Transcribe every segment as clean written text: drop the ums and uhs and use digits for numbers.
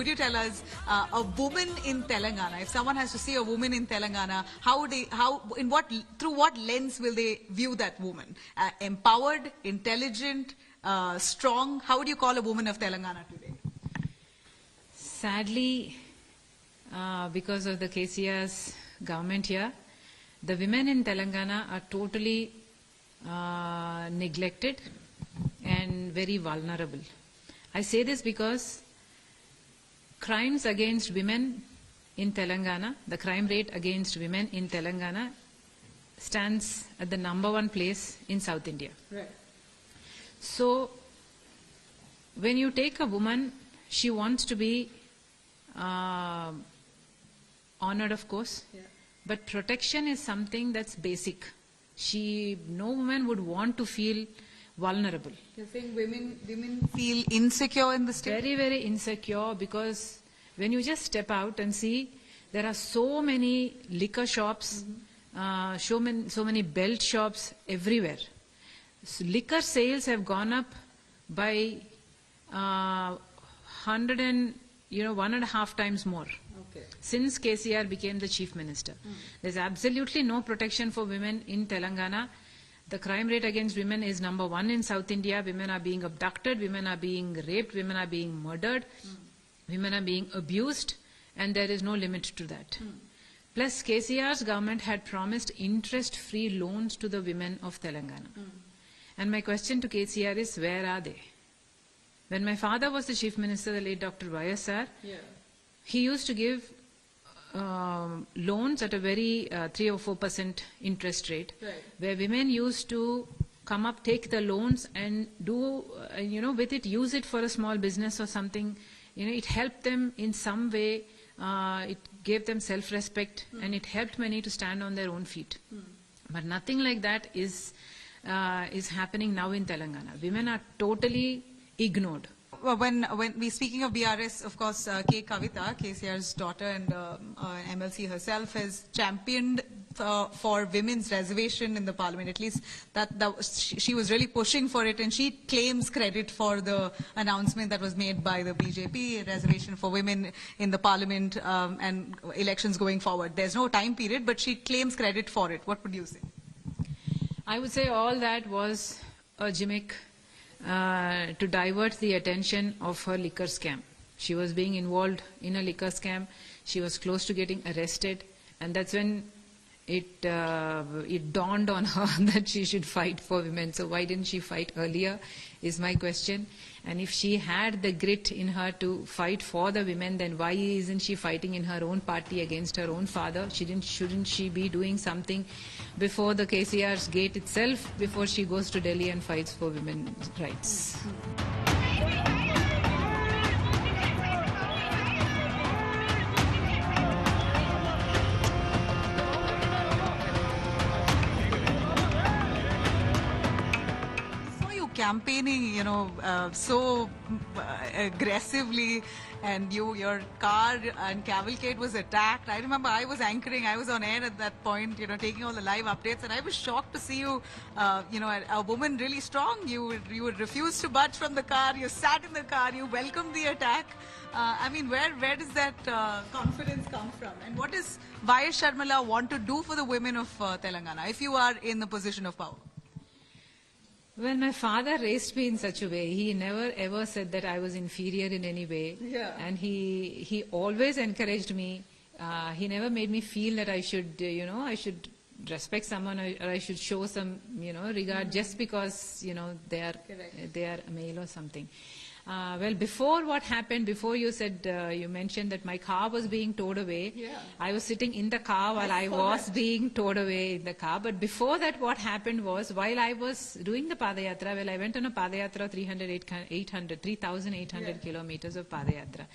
could you tell us a woman in Telangana? If someone has to see a woman in Telangana, through what lens will they view that woman? Empowered, intelligent, strong? How would you call a woman of Telangana today? Sadly, because of the KCR's government here, the women in Telangana are totally neglected and very vulnerable. I say this because crimes against women in Telangana, the crime rate against women in Telangana stands at the #1 place in South India. Right. So, when you take a woman, she wants to be honored, of course, but protection is something that's basic. No woman would want to feel vulnerable. You're saying women feel insecure in the state? Very, very insecure, because when you just step out and see, there are so many liquor shops, so many belt shops everywhere. So liquor sales have gone up by 1.5 times more. Okay. Since KCR became the chief minister. There's absolutely no protection for women in Telangana. The crime rate against women is #1 in South India. Women are being abducted, women are being raped, women are being murdered, women are being abused, and there is no limit to that. Plus, KCR's government had promised interest-free loans to the women of Telangana. And my question to KCR is, where are they? When my father was the chief minister, the late Dr. YSR, he used to give loans at a very 3 or 4% interest rate, where women used to come up, take the loans and do, with it, use it for a small business or something. It helped them in some way. It gave them self-respect, and it helped many to stand on their own feet. But nothing like that is happening now in Telangana. Women are totally ignored. Well, when we speaking of BRS, of course, K. Kavita, KCR's daughter and MLC herself, has championed for women's reservation in the parliament. At least she was really pushing for it, and she claims credit for the announcement that was made by the BJP, a reservation for women in the parliament and elections going forward. There's no time period, but she claims credit for it. What would you say? I would say all that was a gimmick to divert the attention of her liquor scam. She was being involved in a liquor scam. She was close to getting arrested, and that's when it dawned on her that she should fight for women. So why didn't she fight earlier, is my question. And if she had the grit in her to fight for the women, then why isn't she fighting in her own party against her own father? Shouldn't she be doing something before the KCR's gate itself, before she goes to Delhi and fights for women's rights? Campaigning, so aggressively, and your car and cavalcade was attacked. I remember I was anchoring, I was on air at that point, taking all the live updates, and I was shocked to see you, a woman really strong. You would refuse to budge from the car. You sat in the car. You welcomed the attack. I mean, where does that confidence come from? And what does YS Sharmila want to do for the women of Telangana if you are in the position of power? Well, my father raised me in such a way. He never ever said that I was inferior in any way. And he always encouraged me. He never made me feel that I should, I should respect someone, or I should show some, regard just because, they are a male or something. Well, before what happened, before you said, you mentioned that my car was being towed away. I was sitting in the car while I was being towed away in the car. But before that, what happened was, while I was doing the Padayatra, I went on a Padayatra, 3,800 kilometers of Padayatra.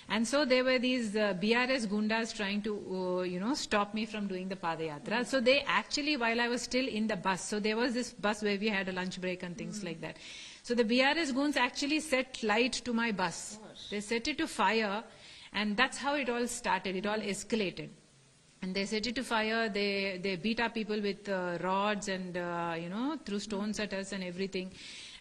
And so there were these BRS Gundas trying to, stop me from doing the Padayatra. So they actually, while I was still in the bus, so there was this bus where we had a lunch break and things like that. So the BRS goons actually set light to my bus. They set it to fire, and that's how it all started. It all escalated. And they set it to fire. They beat up people with rods and, threw stones at us and everything.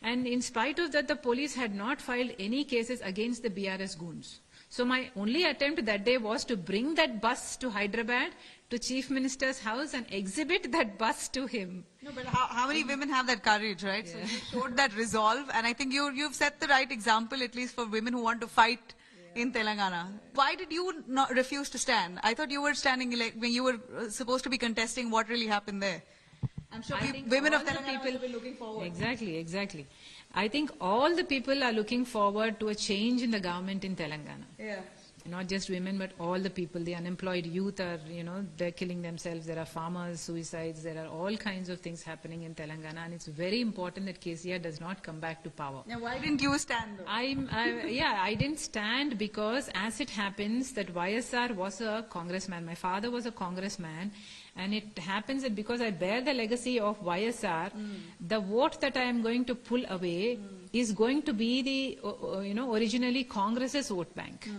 And in spite of that, the police had not filed any cases against the BRS goons. So my only attempt that day was to bring that bus to Hyderabad, to Chief Minister's house, and exhibit that bus to him. No, but how many women have that courage, right? So you showed that resolve, and I think you've set the right example, at least for women who want to fight in Telangana. Why did you not refuse to stand? I thought you were standing like when you were supposed to be contesting what really happened there. I'm sure I think women of all the Telangana people will be looking forward. Exactly. I think all the people are looking forward to a change in the government in Telangana. Yeah. Not just women, but all the people. The unemployed youth are, they're killing themselves. There are farmers' suicides. There are all kinds of things happening in Telangana. And it's very important that KCR does not come back to power. Now, why didn't you stand though? I didn't stand because as it happens that YSR was a congressman. My father was a congressman. And it happens that because I bear the legacy of YSR, the vote that I am going to pull away is going to be the, originally Congress's vote bank.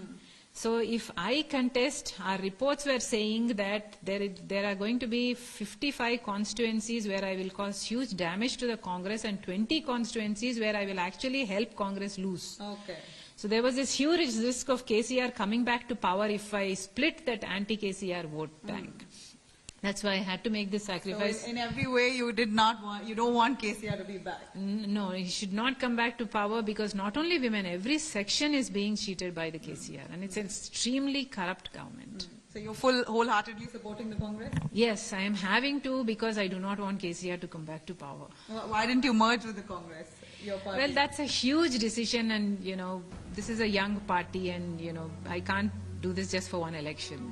So if I contest, our reports were saying that there are going to be 55 constituencies where I will cause huge damage to the Congress and 20 constituencies where I will actually help Congress lose. Okay. So there was this huge risk of KCR coming back to power if I split that anti-KCR vote bank. That's why I had to make this sacrifice. So in every way, you don't want KCR to be back. No, he should not come back to power because not only women, every section is being cheated by the KCR, and it's an extremely corrupt government. So you're wholeheartedly supporting the Congress? Yes, I am having to because I do not want KCR to come back to power. Why didn't you merge with the Congress, your party? Well, that's a huge decision, and this is a young party, and I can't do this just for one election.